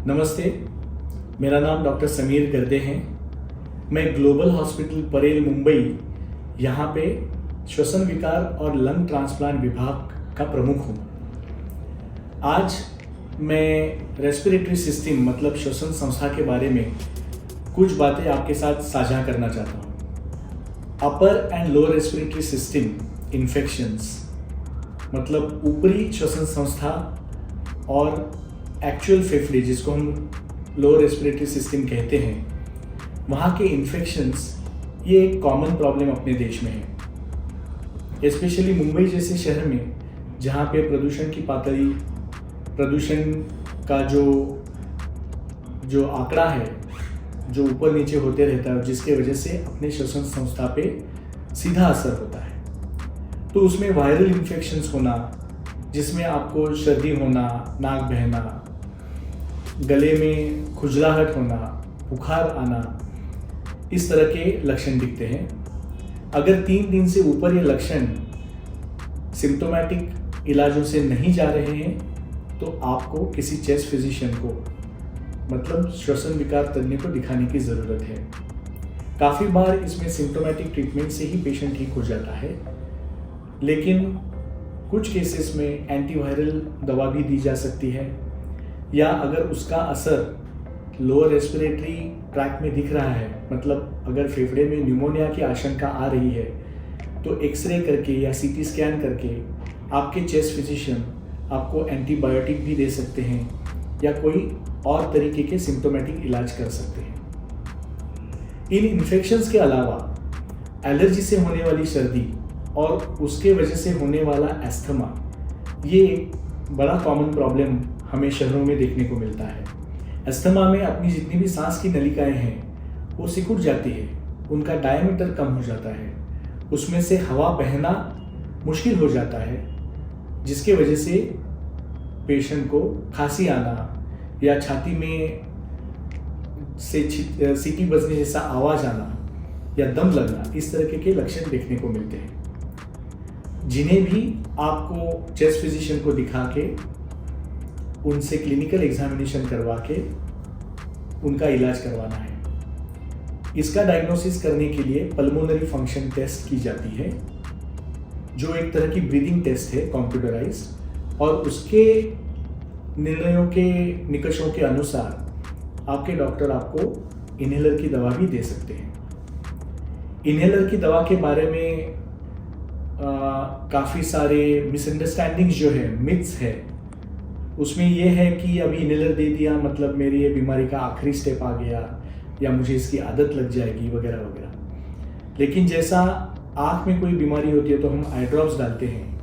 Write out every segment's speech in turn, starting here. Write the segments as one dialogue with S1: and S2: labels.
S1: नमस्ते, मेरा नाम डॉक्टर समीर गर्दे हैं। मैं ग्लोबल हॉस्पिटल परेल मुंबई यहाँ पे श्वसन विकार और लंग ट्रांसप्लांट विभाग का प्रमुख हूँ। आज मैं रेस्पिरेटरी सिस्टम मतलब श्वसन संस्था के बारे में कुछ बातें आपके साथ साझा करना चाहता हूँ। Upper and lower respiratory system infections मतलब ऊपरी श्वसन संस्था और एक्चुअल फेफड़े जिसको हम लोअर रेस्पिरेटरी सिस्टम कहते हैं, वहाँ के इन्फेक्शंस ये एक कॉमन प्रॉब्लम अपने देश में है। स्पेशली मुंबई जैसे शहर में जहाँ पे प्रदूषण की पातळी, प्रदूषण का जो आंकड़ा है जो ऊपर नीचे होते रहता है, जिसके वजह से अपने श्वसन संस्था पे सीधा असर होता है। तो उसमें वायरल इन्फेक्शंस होना, जिसमें आपको सर्दी होना, नाक बहना, गले में खुजलाहट होना, बुखार आना, इस तरह के लक्षण दिखते हैं। अगर 3 दिन से ऊपर ये लक्षण सिम्टोमेटिक इलाजों से नहीं जा रहे हैं तो आपको किसी चेस्ट फिजिशियन को मतलब श्वसन विकार तज्ञ को दिखाने की ज़रूरत है। काफ़ी बार इसमें सिम्टोमेटिक ट्रीटमेंट से ही पेशेंट ठीक हो जाता है, लेकिन कुछ केसेस में एंटीवायरल दवा भी दी जा सकती है, या अगर उसका असर लोअर रेस्पिरेटरी ट्रैक में दिख रहा है, मतलब अगर फेफड़े में न्यूमोनिया की आशंका आ रही है, तो एक्सरे करके या सीटी स्कैन करके आपके चेस्ट फिजिशियन आपको एंटीबायोटिक भी दे सकते हैं या कोई और तरीके के सिम्टोमेटिक इलाज कर सकते हैं। इन इन्फेक्शंस के अलावा एलर्जी से होने वाली सर्दी और उसके वजह से होने वाला एस्थमा, ये एक बड़ा कॉमन प्रॉब्लम हमें शहरों में देखने को मिलता है। एस्थमा में अपनी जितनी भी सांस की नलिकाएं हैं वो सिकुड़ जाती है, उनका डायमीटर कम हो जाता है, उसमें से हवा बहना मुश्किल हो जाता है, जिसके वजह से पेशेंट को खांसी आना या छाती में से सीटी बजने जैसा आवाज़ आना या दम लगना, इस तरह के लक्षण देखने को मिलते हैं, जिन्हें भी आपको चेस्ट फिजिशियन को दिखा के उनसे क्लिनिकल एग्जामिनेशन करवा के उनका इलाज करवाना है। इसका डायग्नोसिस करने के लिए पल्मोनरी फंक्शन टेस्ट की जाती है, जो एक तरह की ब्रीदिंग टेस्ट है कंप्यूटराइज्ड, और उसके निर्णयों के निकषों के अनुसार आपके डॉक्टर आपको इनहेलर की दवा भी दे सकते हैं। इनहेलर की दवा के बारे में काफ़ी सारे मिसअंडरस्टैंडिंग्स जो है, मिथ्स है, उसमें यह है कि अभी इनहेलर दे दिया मतलब मेरी ये बीमारी का आखिरी स्टेप आ गया या मुझे इसकी आदत लग जाएगी वगैरह वगैरह। लेकिन जैसा आँख में कोई बीमारी होती है तो हम आई ड्रॉप्स डालते हैं,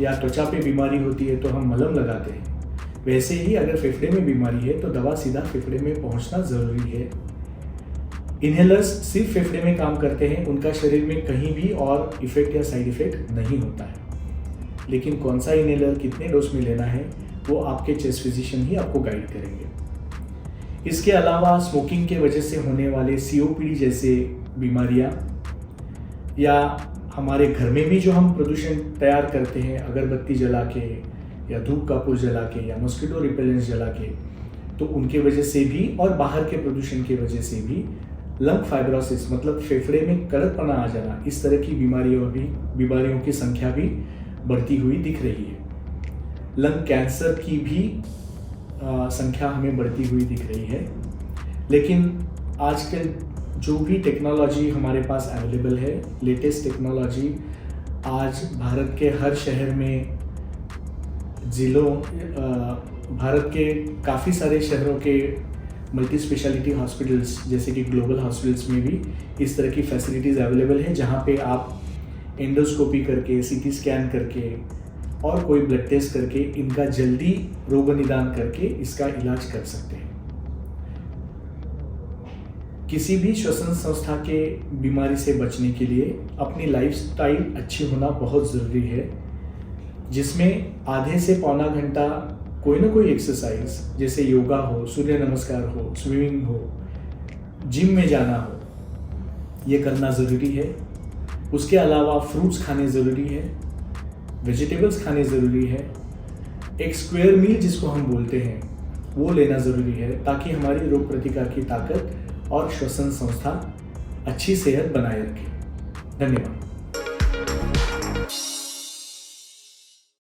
S1: या त्वचा पे बीमारी होती है तो हम मलहम लगाते हैं, वैसे ही अगर फेफड़े में बीमारी है तो दवा सीधा फेफड़े में पहुंचना ज़रूरी है। इनहेलर्स सिर्फ फेफड़े में काम करते हैं, उनका शरीर में कहीं भी और इफेक्ट या साइड इफेक्ट नहीं होता है। लेकिन कौन सा इनहेलर कितने डोज में लेना है वो आपके चेस्ट फिजिशियन ही आपको गाइड करेंगे। इसके अलावा स्मोकिंग के वजह से होने वाले COPD जैसे बीमारियां, या हमारे घर में भी जो हम प्रदूषण तैयार करते हैं अगरबत्ती जला के या धूप कपूर जला के या मॉस्किटो रिपेलेंट्स जला के, तो उनके वजह से भी और बाहर के प्रदूषण की वजह से भी लंग फाइब्रोसिस मतलब फेफड़े में कड़कपना आ जाना, इस तरह की बीमारियों की संख्या भी बढ़ती हुई दिख रही है। लंग कैंसर की भी संख्या हमें बढ़ती हुई दिख रही है। लेकिन आजकल जो भी टेक्नोलॉजी हमारे पास अवेलेबल है, लेटेस्ट टेक्नोलॉजी आज भारत के हर शहर में, भारत के काफ़ी सारे शहरों के मल्टी स्पेशलिटी हॉस्पिटल्स जैसे कि ग्लोबल हॉस्पिटल्स में भी इस तरह की फैसिलिटीज़ अवेलेबल है, जहाँ पे आप एंडोस्कोपी करके, CT स्कैन करके और कोई ब्लड टेस्ट करके इनका जल्दी रोग निदान करके इसका इलाज कर सकते हैं। किसी भी श्वसन संस्था के बीमारी से बचने के लिए अपनी लाइफस्टाइल अच्छी होना बहुत ज़रूरी है, जिसमें आधे से पौना घंटा कोई ना कोई एक्सरसाइज जैसे योगा हो, सूर्य नमस्कार हो, स्विमिंग हो, जिम में जाना हो, ये करना ज़रूरी है। उसके अलावा फ्रूट्स खाने ज़रूरी है, वेजिटेबल्स खाने ज़रूरी है। एक स्क्वायर मील जिसको हम बोलते हैं, वो लेना ज़रूरी है ताकि हमारी रोग प्रतिकार की ताकत और श्वसन संस्था अच्छी सेहत बनाए रखे। धन्यवाद।